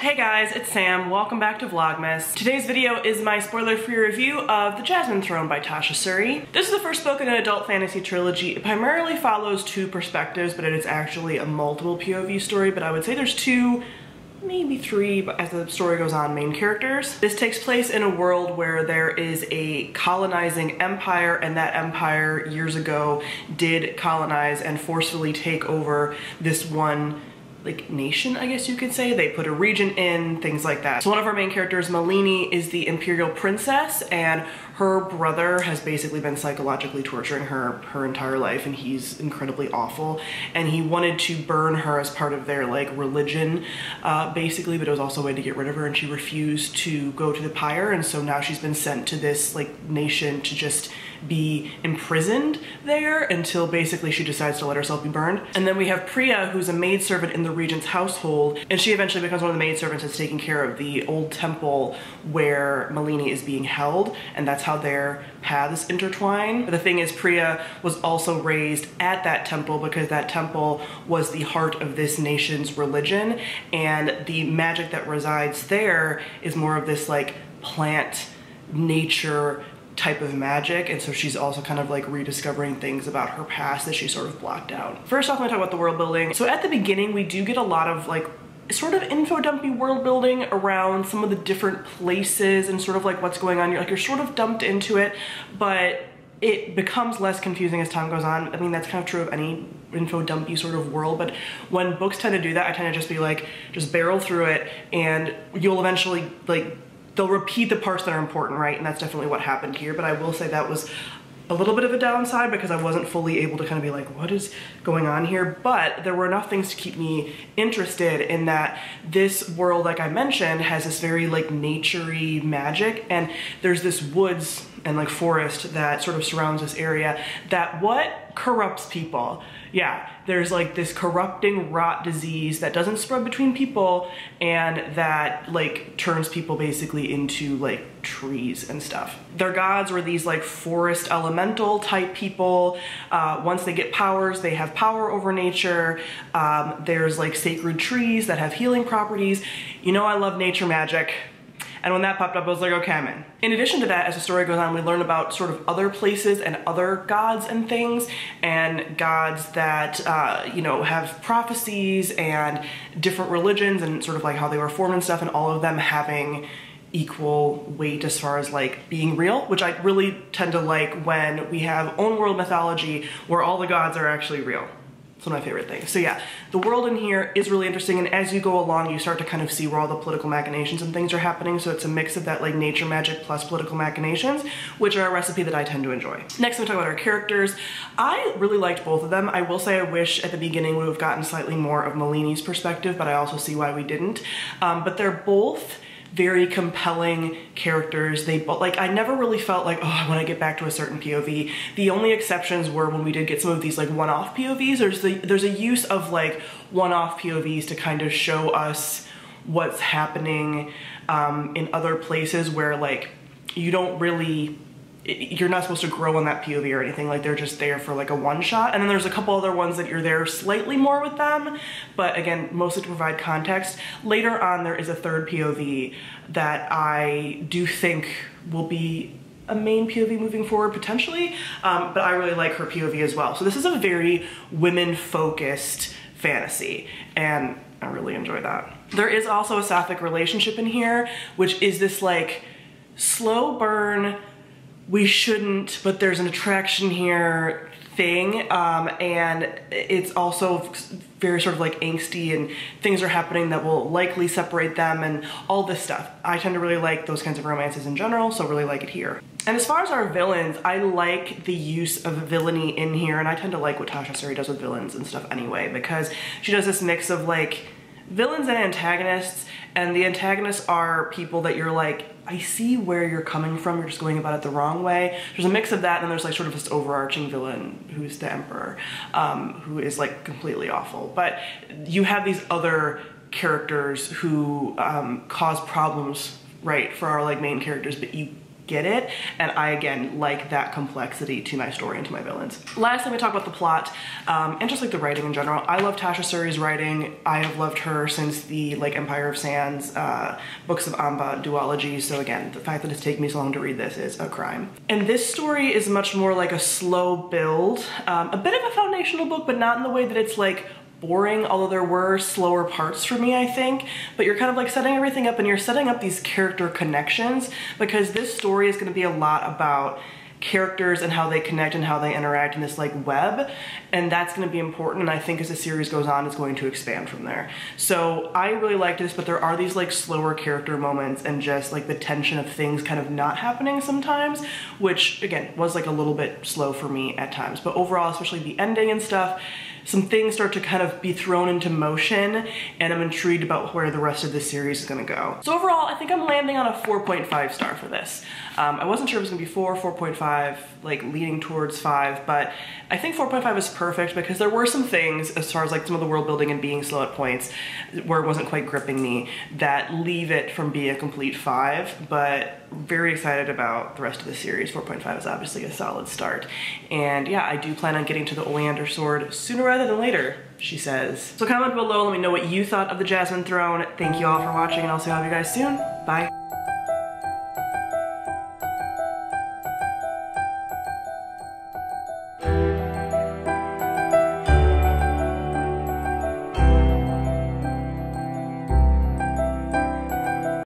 Hey guys, it's Sam. Welcome back to Vlogmas. Today's video is my spoiler-free review of The Jasmine Throne by Tasha Suri. This is the first book in an adult fantasy trilogy. It primarily follows two perspectives, but it is actually a multiple POV story, but I would say there's two, maybe three, but as the story goes on, main characters. This takes place in a world where there is a colonizing empire, and that empire years ago did colonize and forcefully take over this one nation, I guess you could say. They put a region in, things like that. So one of our main characters, Malini, is the imperial princess, and her brother has basically been psychologically torturing her entire life, and he's incredibly awful. And he wanted to burn her as part of their religion, basically, but it was also a way to get rid of her, and she refused to go to the pyre, and so now she's been sent to this nation to just be imprisoned there until basically she decides to let herself be burned. And then we have Priya, who's a maidservant in the regent's household, and she eventually becomes one of the maidservants that's taking care of the old temple where Malini is being held, and that's how their paths intertwine. But the thing is, Priya was also raised at that temple because that temple was the heart of this nation's religion, and the magic that resides there is more of this plant nature type of magic, and so she's also kind of rediscovering things about her past that she sort of blocked out. First off, I'm gonna talk about the world building. So at the beginning, we do get a lot of sort of info dumpy world building around some of the different places and sort of what's going on. You're sort of dumped into it, but it becomes less confusing as time goes on. I mean, that's kind of true of any info dumpy sort of world, but when books tend to do that, I tend to just be just barrel through it, and you'll eventually they'll repeat the parts that are important, right? And that's definitely what happened here. But I will say that was a little bit of a downside because I wasn't fully able to kind of be what is going on here? But there were enough things to keep me interested in that this world, like I mentioned, has this very nature-y magic, and there's this woods and forest that sort of surrounds this area that what corrupts people. Yeah, there's this corrupting rot disease that doesn't spread between people, and that turns people basically into trees and stuff. Their gods were these forest elemental type people. Once they get powers, they have power over nature. There's sacred trees that have healing properties. You know, I love nature magic. And when that popped up, I was like, okay, I'm in. In addition to that, as the story goes on, we learn about sort of other places and other gods and things, and gods that, have prophecies and different religions and sort of how they were formed and stuff, and all of them having equal weight as far as being real, which I really tend to like when we have own world mythology where all the gods are actually real. It's one of my favorite things. So yeah, the world in here is really interesting, and as you go along, you start to kind of see where all the political machinations and things are happening, so it's a mix of that nature magic plus political machinations, which are a recipe that I tend to enjoy. Next, I'm gonna talk about our characters. I really liked both of them. I will say I wish at the beginning we would have gotten slightly more of Malini's perspective, but I also see why we didn't. But they're both very compelling characters. They both, I never really felt oh, I want to get back to a certain POV. The only exceptions were when we did get some of these one-off POVs. There's a use of one-off POVs to kind of show us what's happening in other places where you don't really, you're not supposed to grow on that POV or anything. They're just there for a one-shot. And then there's a couple other ones that you're there slightly more with them, but again, mostly to provide context. Later on, there is a third POV that I do think will be a main POV moving forward, potentially, but I really like her POV as well. So this is a very women-focused fantasy, and I really enjoy that. There is also a sapphic relationship in here, which is this slow burn, we shouldn't, but there's an attraction here thing, and it's also very sort of angsty, and things are happening that will likely separate them and all this stuff. I tend to really like those kinds of romances in general, so really like it here. And as far as our villains, I like the use of villainy in here, and I tend to like what Tasha Suri does with villains and stuff anyway, because she does this mix of villains and antagonists, and the antagonists are people that you're I see where you're coming from, you're just going about it the wrong way. There's a mix of that, and there's sort of this overarching villain who's the Emperor, who is completely awful. But you have these other characters who cause problems, right, for our main characters, but you get it, and I, again, like that complexity to my story and to my villains. Last, let me talk about the plot, and just like the writing in general. I love Tasha Suri's writing. I have loved her since the like Empire of Sands, Books of Amba duology, so again, the fact that it's taken me so long to read this is a crime. And this story is much more like a slow build, a bit of a foundational book, but not in the way that it's like boring, although there were slower parts for me, I think. But you're kind of like setting everything up, and you're setting up these character connections, because this story is going to be a lot about characters and how they connect and how they interact in this like web, and that's going to be important, and I think as the series goes on it's going to expand from there. So I really liked this, but there are these like slower character moments and just like the tension of things kind of not happening sometimes, which again was like a little bit slow for me at times. But overall, especially the ending and stuff, some things start to kind of be thrown into motion, and I'm intrigued about where the rest of this series is gonna go. So overall, I think I'm landing on a 4.5 star for this. I wasn't sure it was gonna be 4, 4.5, like leaning towards 5, but I think 4.5 is perfect because there were some things, as far as like some of the world building and being slow at points, where it wasn't quite gripping me, that leave it from being a complete 5, but very excited about the rest of the series. 4.5 is obviously a solid start. And yeah, I do plan on getting to the Oleander Sword sooner rather than later, she says. So comment below, let me know what you thought of the Jasmine Throne. Thank you all for watching, and I'll see all of you guys soon. Bye.